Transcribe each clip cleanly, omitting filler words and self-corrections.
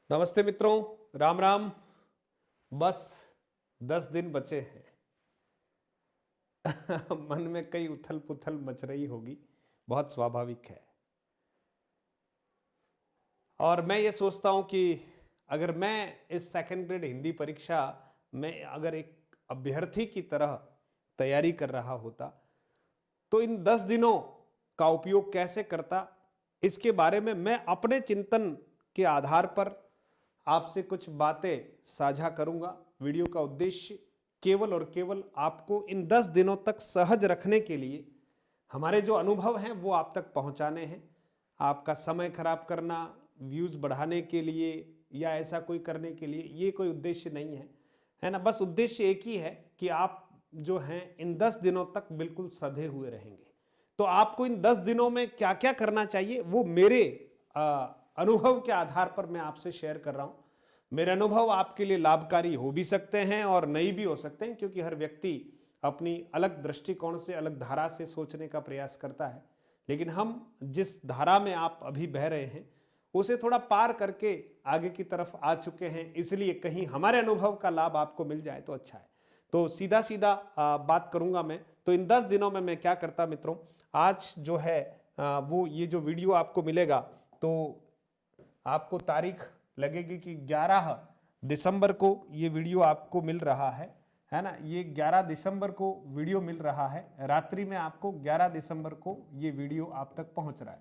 नमस्ते मित्रों, राम राम। बस 10 दिन बचे हैं। मन में कई उथल पुथल मच रही होगी, बहुत स्वाभाविक है। और मैं ये सोचता हूं कि अगर मैं इस सेकंड ग्रेड हिंदी परीक्षा में अगर एक अभ्यर्थी की तरह तैयारी कर रहा होता तो इन 10 दिनों का उपयोग कैसे करता, इसके बारे में मैं अपने चिंतन के आधार पर आपसे कुछ बातें साझा करूंगा। वीडियो का उद्देश्य केवल और केवल आपको इन 10 दिनों तक सहज रखने के लिए, हमारे जो अनुभव हैं वो आप तक पहुंचाने हैं। आपका समय खराब करना, व्यूज बढ़ाने के लिए या ऐसा कोई करने के लिए ये कोई उद्देश्य नहीं है ना। बस उद्देश्य एक ही है कि आप जो हैं इन 10 दिनों तक बिल्कुल सधे हुए रहेंगे। तो आपको इन 10 दिनों में क्या क्या करना चाहिए वो मेरे अनुभव के आधार पर मैं आपसे शेयर कर रहा हूं। मेरे अनुभव आपके लिए लाभकारी हो भी सकते हैं और नहीं भी हो सकते हैं, क्योंकि हर व्यक्ति अपनी अलग दृष्टिकोण से, अलग धारा से सोचने का प्रयास करता है। लेकिन हम जिस धारा में आप अभी बह रहे हैं उसे थोड़ा पार करके आगे की तरफ आ चुके हैं, इसलिए कहीं हमारे अनुभव का लाभ आपको मिल जाए तो अच्छा है। तो सीधा सीधा बात करूंगा मैं। तो इन 10 दिनों में मैं क्या करता मित्रों, आज जो है वो ये जो वीडियो आपको मिलेगा तो आपको तारीख लगेगी कि 11 दिसंबर को ये वीडियो आपको मिल रहा है ना। ये 11 दिसंबर को वीडियो मिल रहा है, रात्रि में आपको 11 दिसंबर को ये वीडियो आप तक पहुंच रहा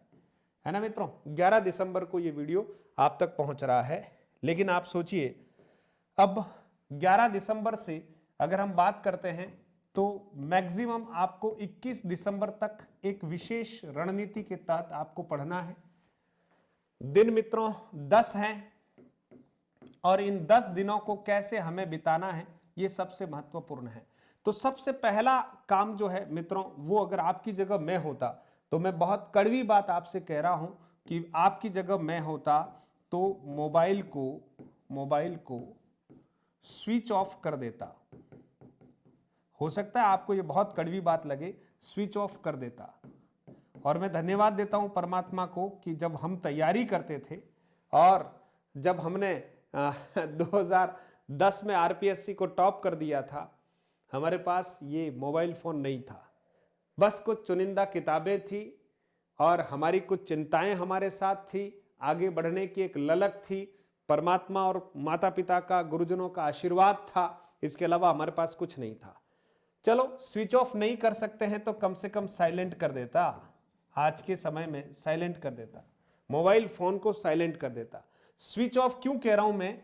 है ना मित्रों। 11 दिसंबर को ये वीडियो आप तक पहुंच रहा है। लेकिन आप सोचिए, अब 11 दिसंबर से अगर हम बात करते हैं तो मैक्सिमम आपको 21 दिसंबर तक एक विशेष रणनीति के तहत आपको पढ़ना है। दिन मित्रों 10 हैं और इन 10 दिनों को कैसे हमें बिताना है ये सबसे महत्वपूर्ण है। तो सबसे पहला काम जो है मित्रों, वो अगर आपकी जगह मैं होता तो मैं बहुत कड़वी बात आपसे कह रहा हूं कि आपकी जगह मैं होता तो मोबाइल को स्विच ऑफ कर देता। हो सकता है आपको ये बहुत कड़वी बात लगे, स्विच ऑफ कर देता। और मैं धन्यवाद देता हूं परमात्मा को कि जब हम तैयारी करते थे और जब हमने 2010 में आरपीएससी को टॉप कर दिया था, हमारे पास ये मोबाइल फोन नहीं था। बस कुछ चुनिंदा किताबें थी और हमारी कुछ चिंताएं हमारे साथ थी, आगे बढ़ने की एक ललक थी, परमात्मा और माता पिता का, गुरुजनों का आशीर्वाद था। इसके अलावा हमारे पास कुछ नहीं था। चलो स्विच ऑफ नहीं कर सकते हैं तो कम से कम साइलेंट कर देता। आज के समय में साइलेंट कर देता, मोबाइल फोन को साइलेंट कर देता। स्विच ऑफ क्यों कह रहा हूं मैं?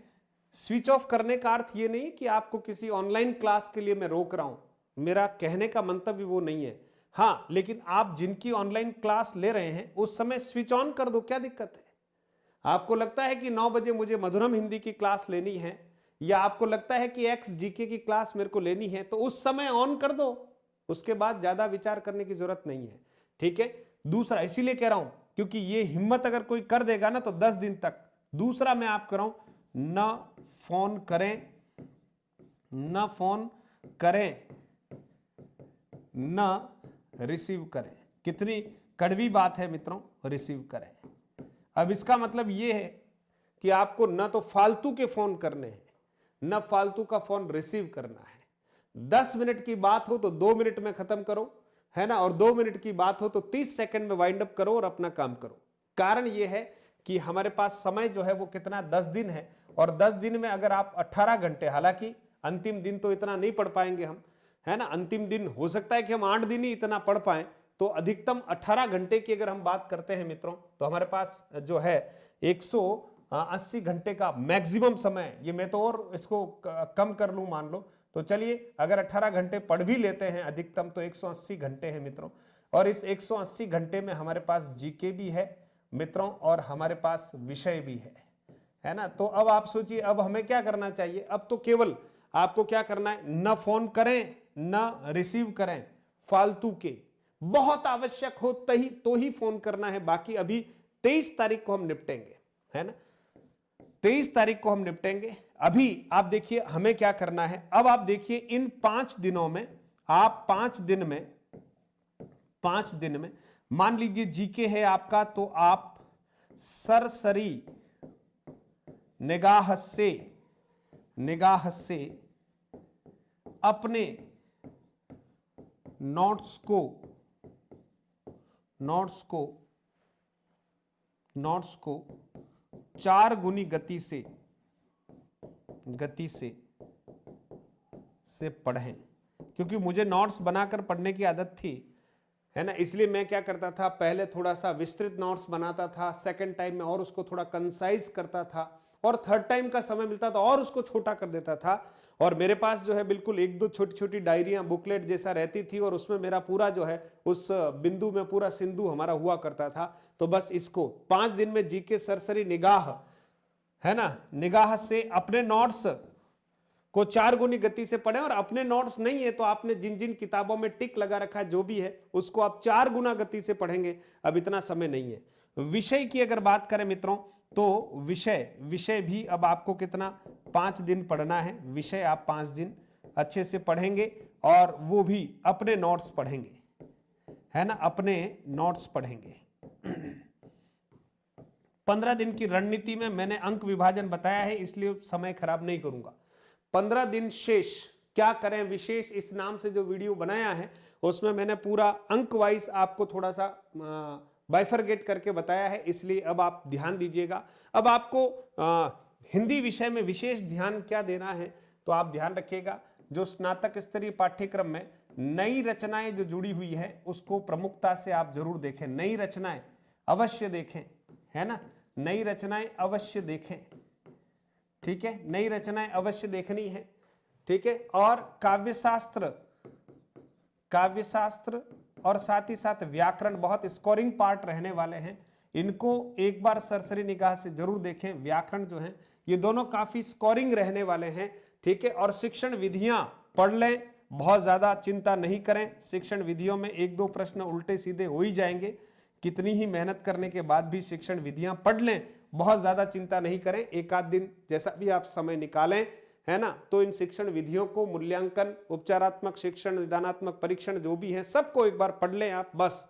स्विच ऑफ करने का अर्थ ये नहीं कि आपको किसी ऑनलाइन क्लास के लिए मैं रोक रहा हूं, मेरा कहने का मंतव्य वो नहीं है। हाँ, लेकिन आप जिनकी ऑनलाइन क्लास ले रहे हैं उस समय स्विच ऑन कर दो, क्या दिक्कत है? आपको लगता है कि 9 बजे मुझे मधुरम हिंदी की क्लास लेनी है, या आपको लगता है कि एक्स जीके की क्लास मेरे को लेनी है, तो उस समय ऑन कर दो। उसके बाद ज्यादा विचार करने की जरूरत नहीं है, ठीक है। दूसरा इसीलिए कह रहा हूं क्योंकि ये हिम्मत अगर कोई कर देगा ना तो 10 दिन तक। दूसरा मैं आप कर रहा हूं, न फोन करें, न फोन करें, न रिसीव करें। कितनी कड़वी बात है मित्रों, रिसीव करें। अब इसका मतलब यह है कि आपको न तो फालतू के फोन करने हैं, न फालतू का फोन रिसीव करना है। 10 मिनट की बात हो तो 2 मिनट में खत्म करो, है ना, और 2 मिनट की बात हो तो 30 सेकंड में वाइंड अप करो और अपना काम करो। कारण यह है कि हमारे पास समय जो है वो कितना, 10 दिन है। और 10 दिन में अगर आप 18 घंटे, हालांकि अंतिम दिन तो इतना नहीं पढ़ पाएंगे हम, है ना, अंतिम दिन हो सकता है कि हम 8 दिन ही इतना पढ़ पाए, तो अधिकतम 18 घंटे की अगर हम बात करते हैं मित्रों तो हमारे पास जो है 180 घंटे का मैक्सिमम समय। ये मैं तो और इसको कम कर लूं मान लो, तो चलिए अगर 18 घंटे पढ़ भी लेते हैं अधिकतम तो 180 घंटे हैं मित्रों। और इस 180 घंटे में हमारे पास जीके भी है मित्रों और हमारे पास विषय भी है ना। तो अब आप सोचिए अब हमें क्या करना चाहिए। अब तो केवल आपको क्या करना है, न फोन करें न रिसीव करें, फालतू के, बहुत आवश्यक हो तो ही फोन करना है। बाकी अभी 23 तारीख को हम निपटेंगे, है ना, 23 तारीख को हम निपटेंगे। अभी आप देखिए हमें क्या करना है। अब आप देखिए इन 5 दिनों में आप 5 दिन में मान लीजिए जीके है आपका, तो आप सरसरी निगाह से, निगाह से अपने नोट्स को, नोट्स को, नोट्स को 4 गुनी गति से, गति से पढ़ें। क्योंकि मुझे नोट्स बनाकर पढ़ने की आदत थी, है ना, इसलिए मैं क्या करता था, पहले थोड़ा सा विस्तृत नोट्स बनाता था, सेकंड टाइम में और उसको थोड़ा कंसाइज करता था, और थर्ड टाइम का समय मिलता था और उसको छोटा कर देता था। और मेरे पास जो है बिल्कुल 1-2 छोटी छोटी डायरियां, बुकलेट जैसा रहती थी, और उसमें मेरा पूरा जो है उस बिंदु में पूरा सिंधु हमारा हुआ करता था। तो बस इसको 5 दिन में जीके सरसरी निगाह, है ना, निगाह से अपने नोट्स को 4 गुनी गति से पढ़ें। और अपने नोट्स नहीं है तो आपने जिन जिन किताबों में टिक लगा रखा है जो भी है उसको आप 4 गुना गति से पढ़ेंगे। अब इतना समय नहीं है। विषय की अगर बात करें मित्रों तो विषय भी अब आपको कितना, 5 दिन पढ़ना है। विषय आप 5 दिन अच्छे से पढ़ेंगे और वो भी अपने नोट्स पढ़ेंगे, है ना, अपने नोट्स पढ़ेंगे। 15 दिन की रणनीति में मैंने अंक विभाजन बताया है, इसलिए समय खराब नहीं करूंगा। 15 दिन शेष क्या करें विशेष, इस नाम से जो वीडियो बनाया है उसमें मैंने पूरा अंक वाइज आपको थोड़ा सा बाइफरगेट करके बताया है, इसलिए अब आप ध्यान दीजिएगा। अब आपको हिंदी विषय में विशेष ध्यान क्या देना है, तो आप ध्यान रखिएगा, जो स्नातक स्तरीय पाठ्यक्रम में नई रचनाएं जो जुड़ी हुई है उसको प्रमुखता से आप जरूर देखें। नई रचनाएं अवश्य देखें, है ना, नई रचनाएं अवश्य देखें, ठीक है, नई रचनाएं अवश्य देखनी है, ठीक है। और काव्यशास्त्र, काव्यशास्त्र और साथ ही साथ व्याकरण बहुत स्कोरिंग पार्ट रहने वाले हैं, इनको एक बार सरसरी निगाह से जरूर देखें। व्याकरण जो है ये दोनों काफी स्कोरिंग रहने वाले हैं, ठीक है। और शिक्षण विधियां पढ़ लें, बहुत ज्यादा चिंता नहीं करें, शिक्षण विधियों में 1-2 प्रश्न उल्टे सीधे हो ही जाएंगे, कितनी ही मेहनत करने के बाद भी शिक्षण विधियां पढ़ लें, बहुत ज्यादा चिंता नहीं करें। एक आध दिन जैसा भी आप समय निकालें, है ना, तो इन शिक्षण विधियों को, मूल्यांकन, उपचारात्मक शिक्षण, निदानात्मक परीक्षण जो भी है सबको एक बार पढ़ लें आप बस।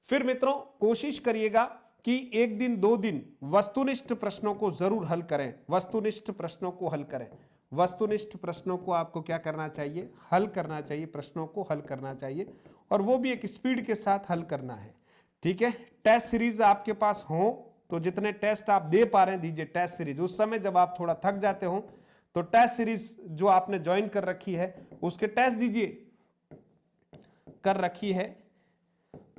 फिर मित्रों कोशिश करिएगा कि 1 दिन 2 दिन वस्तुनिष्ठ प्रश्नों को जरूर हल करें, वस्तुनिष्ठ प्रश्नों को हल करें। वस्तुनिष्ठ प्रश्नों को आपको क्या करना चाहिए, हल करना चाहिए, प्रश्नों को हल करना चाहिए, और वो भी एक स्पीड के साथ हल करना है, ठीक है। टेस्ट सीरीज आपके पास हो तो जितने टेस्ट आप दे पा रहे हैं दीजिए टेस्ट सीरीज। उस समय जब आप थोड़ा थक जाते हो तो टेस्ट सीरीज जो आपने ज्वाइन कर रखी है उसके टेस्ट दीजिए, कर रखी है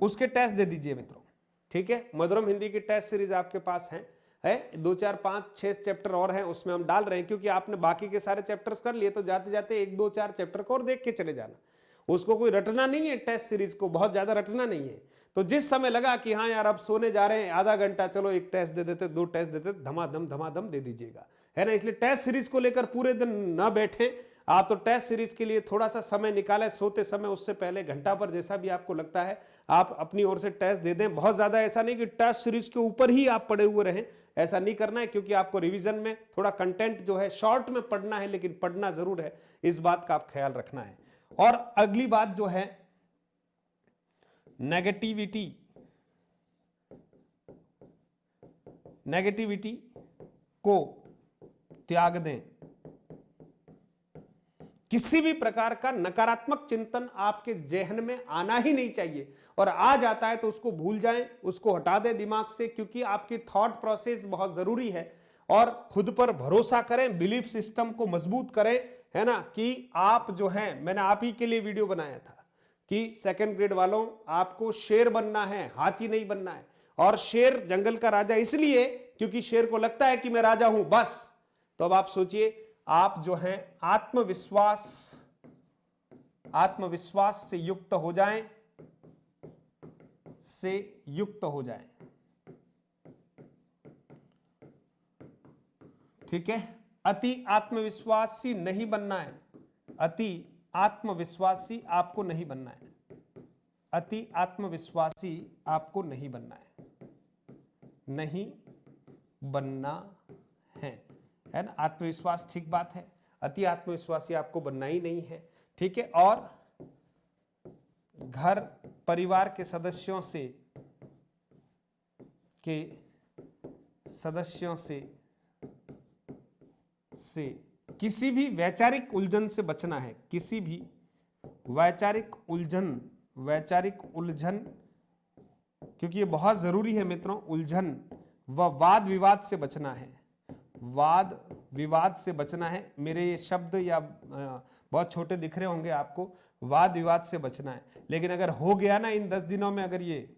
उसके टेस्ट दे दीजिए मित्रों, ठीक है। मधुरम हिंदी की टेस्ट सीरीज आपके पास है 2, 4, 5, 6 चैप्टर और हैं उसमें हम डाल रहे हैं, क्योंकि आपने बाकी के सारे चैप्टर्स कर लिए तो जाते जाते 1, 2, 4 चैप्टर को और देख के चले जाना, उसको कोई रटना नहीं है, टेस्ट सीरीज को बहुत ज्यादा रटना नहीं है। तो जिस समय लगा कि हाँ यार अब सोने जा रहे हैं, आधा घंटा चलो 1 टेस्ट दे देते, 2 टेस्ट देते, धमाधम दे दीजिएगा, है ना। इसलिए टेस्ट सीरीज को लेकर पूरे दिन ना बैठे आप, तो टेस्ट सीरीज के लिए थोड़ा सा समय निकालें, सोते समय उससे पहले घंटा पर जैसा भी आपको लगता है आप अपनी ओर से टेस्ट दे दें। बहुत ज्यादा ऐसा नहीं कि टेस्ट सीरीज के ऊपर ही आप पड़े हुए रहें, ऐसा नहीं करना है, क्योंकि आपको रिवीजन में थोड़ा कंटेंट जो है शॉर्ट में पढ़ना है, लेकिन पढ़ना जरूर है, इस बात का आप ख्याल रखना है। और अगली बात जो है नेगेटिविटी, नेगेटिविटी को त्याग दें। किसी भी प्रकार का नकारात्मक चिंतन आपके जहन में आना ही नहीं चाहिए, और आ जाता है तो उसको भूल जाएं, उसको हटा दें दिमाग से, क्योंकि आपकी थॉट प्रोसेस बहुत जरूरी है। और खुद पर भरोसा करें, बिलीफ सिस्टम को मजबूत करें, है ना, कि आप जो हैं, मैंने आप ही के लिए वीडियो बनाया था कि सेकंड ग्रेड वालों आपको शेर बनना है, हाथी नहीं बनना है। और शेर जंगल का राजा इसलिए क्योंकि शेर को लगता है कि मैं राजा हूं बस। तो अब आप सोचिए, आप जो हैं आत्मविश्वास से युक्त हो जाएं, ठीक है। अति आत्मविश्वासी नहीं बनना है, अति आत्मविश्वासी आपको नहीं बनना है, अति आत्मविश्वासी आपको नहीं बनना है, नहीं बनना है ना। आत्मविश्वास ठीक बात है, अति आत्मविश्वासी आपको बनना ही नहीं है, ठीक है। और घर परिवार के सदस्यों से से किसी भी वैचारिक उलझन से बचना है, किसी भी वैचारिक उलझन, क्योंकि ये बहुत जरूरी है मित्रों, उलझन व वाद विवाद से बचना है, वाद विवाद से बचना है। मेरे ये शब्द या बहुत छोटे दिख रहे होंगे आपको, वाद विवाद से बचना है। लेकिन अगर हो गया ना इन 10 दिनों में, अगर ये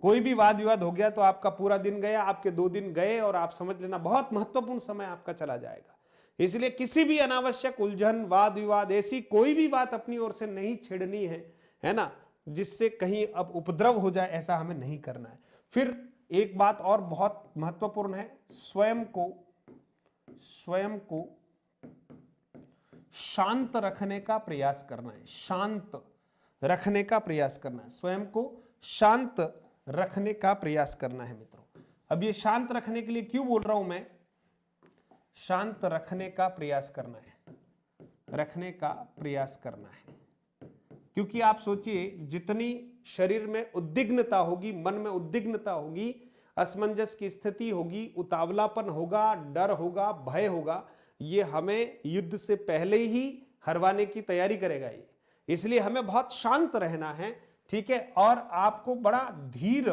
कोई भी वाद विवाद हो गया तो आपका पूरा दिन गया, आपके 2 दिन गए, और आप समझ लेना बहुत महत्वपूर्ण समय आपका चला जाएगा। इसलिए किसी भी अनावश्यक उलझन, वाद विवाद, ऐसी कोई भी बात अपनी ओर से नहीं छेड़नी है ना, जिससे कहीं अब उपद्रव हो जाए, ऐसा हमें नहीं करना है। फिर एक बात और बहुत महत्वपूर्ण है, स्वयं को शांत रखने का प्रयास करना है, शांत रखने का प्रयास करना है, स्वयं को शांत रखने का प्रयास करना है मित्रों। अब ये शांत रखने के लिए क्यों बोल रहा हूं मैं, शांत रखने का प्रयास करना है, रखने का प्रयास करना है, क्योंकि आप सोचिए जितनी शरीर में उद्विग्नता होगी, मन में उद्विग्नता होगी, असमंजस की स्थिति होगी, उतावलापन होगा, डर होगा, भय होगा, ये हमें युद्ध से पहले ही हरवाने की तैयारी करेगा ये। इसलिए हमें बहुत शांत रहना है, ठीक है, और आपको बड़ा धीर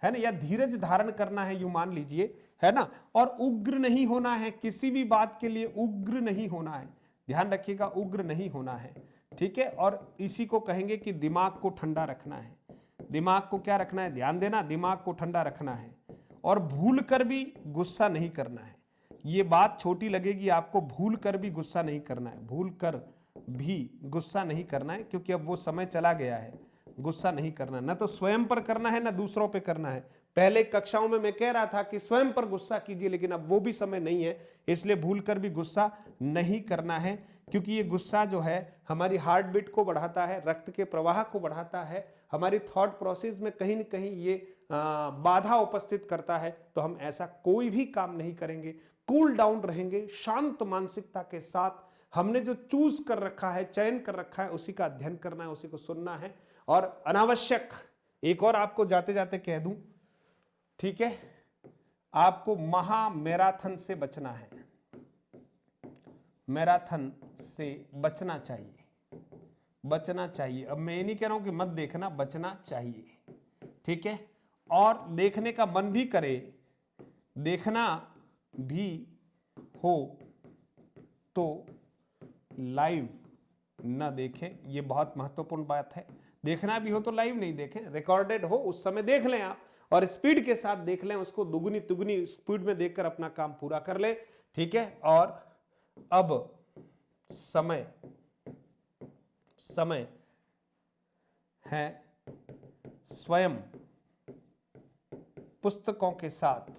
है ना, या धीरज धारण करना है, यूं मान लीजिए, है ना, और उग्र नहीं होना है, किसी भी बात के लिए उग्र नहीं होना है, ध्यान रखिएगा, उग्र नहीं होना है, ठीक है। और इसी को कहेंगे कि दिमाग को ठंडा रखना है, दिमाग को क्या रखना है, ध्यान देना, दिमाग को ठंडा रखना है, और भूल कर भी गुस्सा नहीं करना है। ये बात छोटी लगेगी आपको, भूल कर भी गुस्सा नहीं करना है, भूल कर भी गुस्सा नहीं करना है, क्योंकि अब वो समय चला गया है, गुस्सा नहीं करना, न तो स्वयं पर करना है, न दूसरों पे करना है। पहले कक्षाओं में मैं कह रहा था कि स्वयं पर गुस्सा कीजिए, लेकिन अब वो भी समय नहीं है, इसलिए भूल कर भी गुस्सा नहीं करना है, क्योंकि ये गुस्सा जो है हमारी हार्ट बीट को बढ़ाता है, रक्त के प्रवाह को बढ़ाता है, हमारी थॉट प्रोसेस में कहीं न कहीं ये बाधा उपस्थित करता है। तो हम ऐसा कोई भी काम नहीं करेंगे, कूल डाउन रहेंगे, शांत मानसिकता के साथ हमने जो चूज कर रखा है, चयन कर रखा है, उसी का अध्ययन करना है, उसी को सुनना है। और अनावश्यक एक और आपको जाते जाते कह दूं, ठीक है, आपको महा मैराथन से बचना है, मैराथन से बचना चाहिए, बचना चाहिए। अब मैं ये नहीं कह रहा हूं कि मत देखना, बचना चाहिए, ठीक है। और देखने का मन भी करे, देखना भी हो तो लाइव न देखें, ये बहुत महत्वपूर्ण बात है। देखना भी हो तो लाइव नहीं देखें, रिकॉर्डेड हो उस समय देख लें आप, और स्पीड के साथ देख लें, उसको दुगनी तुगनी स्पीड में देखकर अपना काम पूरा कर लें, ठीक है। और अब समय है स्वयं पुस्तकों के साथ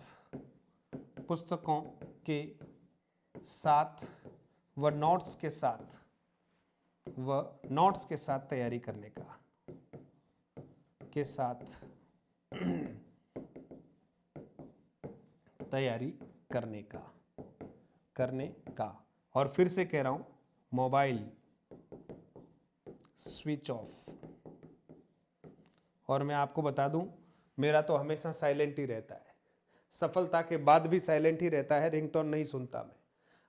व नोट्स के साथ तैयारी करने का, तैयारी करने का। और फिर से कह रहा हूं, मोबाइल स्विच ऑफ। और मैं आपको बता दूं, मेरा तो हमेशा साइलेंट ही रहता है, सफलता के बाद भी साइलेंट ही रहता है, रिंगटोन नहीं सुनता मैं।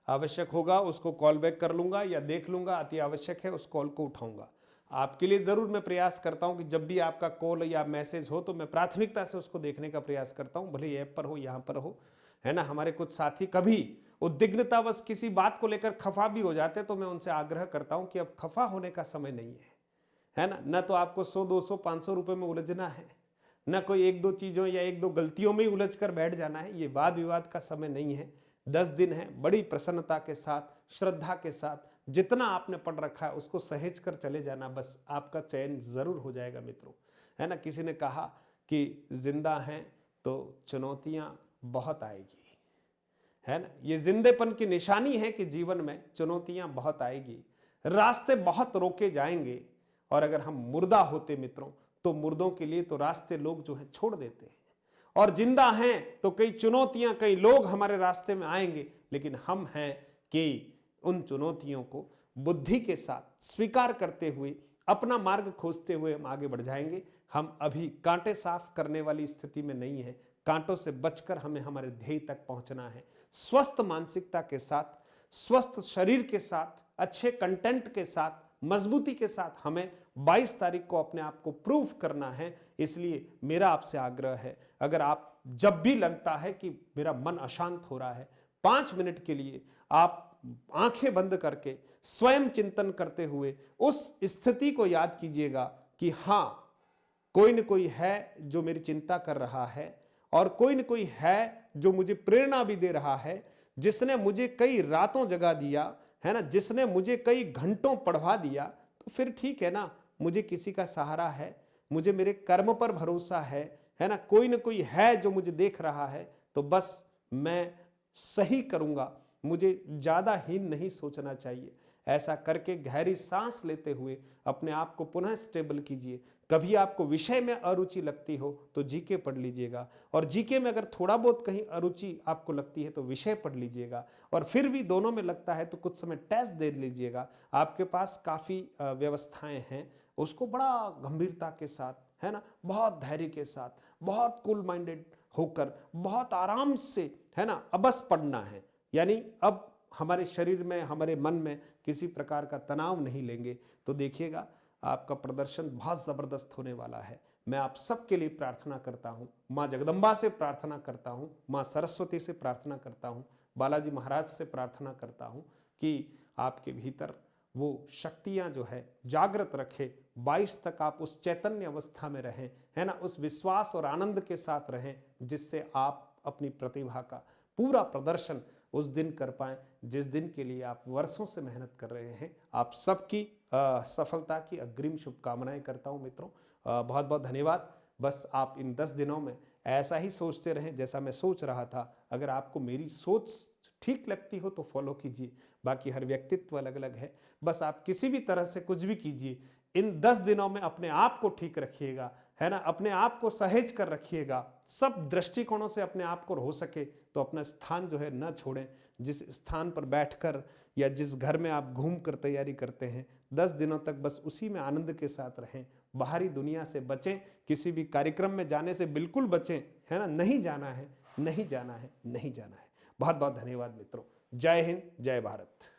आवश्यक होगा उसको कॉल बैक कर लूंगा या देख लूंगा, अति आवश्यक है उस कॉल को उठाऊंगा। आपके लिए जरूर मैं प्रयास करता हूं कि जब भी आपका कॉल या मैसेज हो तो मैं प्राथमिकता से उसको देखने का प्रयास करता हूं, भले ऐप पर हो, यहां पर हो, है ना। हमारे कुछ साथी कभी उद्विग्नतावश किसी बात को लेकर खफा भी हो जाते, तो मैं उनसे आग्रह करता हूं कि अब खफा होने का समय नहीं है ना। न तो आपको 100, 200, 500 रुपए में उलझना है, न कोई 1-2 चीजों या 1-2 गलतियों में ही उलझ कर बैठ जाना है। ये वाद विवाद का समय नहीं है, 10 दिन है, बड़ी प्रसन्नता के साथ, श्रद्धा के साथ जितना आपने पढ़ रखा है उसको सहेज कर चले जाना, बस आपका चयन जरूर हो जाएगा मित्रों, है ना। किसी ने कहा कि जिंदा हैं तो चुनौतियां बहुत आएगी, है ना। ये जिंदेपन की निशानी है कि जीवन में चुनौतियां बहुत आएगी, रास्ते बहुत रोके जाएंगे। और अगर हम मुर्दा होते मित्रों, तो मुर्दों के लिए तो रास्ते लोग जो है छोड़ देते हैं, और जिंदा हैं तो कई चुनौतियां, कई लोग हमारे रास्ते में आएंगे, लेकिन हम हैं कि उन चुनौतियों को बुद्धि के साथ स्वीकार करते हुए, अपना मार्ग खोजते हुए हम आगे बढ़ जाएंगे। हम अभी कांटे साफ करने वाली स्थिति में नहीं है, कांटों से बचकर हमें हमारे ध्येय तक पहुंचना है। स्वस्थ मानसिकता के साथ, स्वस्थ शरीर के साथ, अच्छे कंटेंट के साथ, मजबूती के साथ हमें 22 तारीख को अपने आप को प्रूव करना है। इसलिए मेरा आपसे आग्रह है, अगर आप जब भी लगता है कि मेरा मन अशांत हो रहा है, 5 मिनट के लिए आप आंखें बंद करके स्वयं चिंतन करते हुए उस स्थिति को याद कीजिएगा कि हाँ, कोई न कोई है जो मेरी चिंता कर रहा है, और कोई न कोई है जो मुझे प्रेरणा भी दे रहा है, जिसने मुझे कई रातों जगा दिया है ना, जिसने मुझे कई घंटों पढ़वा दिया। तो फिर ठीक है ना, मुझे किसी का सहारा है, मुझे मेरे कर्म पर भरोसा है ना, कोई न कोई है जो मुझे देख रहा है। तो बस मैं सही करूंगा, मुझे ज्यादा हीन नहीं सोचना चाहिए। ऐसा करके गहरी सांस लेते हुए अपने आप को पुनः स्टेबल कीजिए। कभी आपको विषय में अरुचि लगती हो तो जीके पढ़ लीजिएगा, और जीके में अगर थोड़ा बहुत कहीं अरुचि आपको लगती है तो विषय पढ़ लीजिएगा, और फिर भी दोनों में लगता है तो कुछ समय टेस्ट दे लीजिएगा। आपके पास काफ़ी व्यवस्थाएं हैं, उसको बड़ा गंभीरता के साथ, है ना, बहुत धैर्य के साथ, बहुत कूल माइंडेड होकर, बहुत आराम से, है ना, अबस पढ़ना है। यानी अब हमारे शरीर में, हमारे मन में किसी प्रकार का तनाव नहीं लेंगे, तो देखिएगा आपका प्रदर्शन बहुत ज़बरदस्त होने वाला है। मैं आप सबके लिए प्रार्थना करता हूँ, माँ जगदम्बा से प्रार्थना करता हूँ, माँ सरस्वती से प्रार्थना करता हूँ, बालाजी महाराज से प्रार्थना करता हूँ कि आपके भीतर वो शक्तियाँ जो है जागृत रखे। 22 तक आप उस चैतन्य अवस्था में रहें, है ना, उस विश्वास और आनंद के साथ रहें, जिससे आप अपनी प्रतिभा का पूरा प्रदर्शन उस दिन कर पाएं जिस दिन के लिए आप वर्षों से मेहनत कर रहे हैं। आप सबकी सफलता की अग्रिम शुभकामनाएं करता हूं मित्रों। बहुत बहुत धन्यवाद। बस आप इन 10 दिनों में ऐसा ही सोचते रहें जैसा मैं सोच रहा था। अगर आपको मेरी सोच ठीक लगती हो तो फॉलो कीजिए, बाकी हर व्यक्तित्व अलग अलग है। बस आप किसी भी तरह से कुछ भी कीजिए, इन 10 दिनों में अपने आप को ठीक रखिएगा, है ना, अपने आप को सहेज कर रखिएगा। सब दृष्टिकोणों से अपने आप को हो सके तो अपना स्थान जो है न छोड़ें। जिस स्थान पर बैठकर या जिस घर में आप घूम कर तैयारी करते हैं, 10 दिनों तक बस उसी में आनंद के साथ रहें। बाहरी दुनिया से बचें, किसी भी कार्यक्रम में जाने से बिल्कुल बचें, है ना, नहीं जाना है, नहीं जाना है, नहीं जाना है। बहुत बहुत धन्यवाद मित्रों। जय हिंद, जय भारत।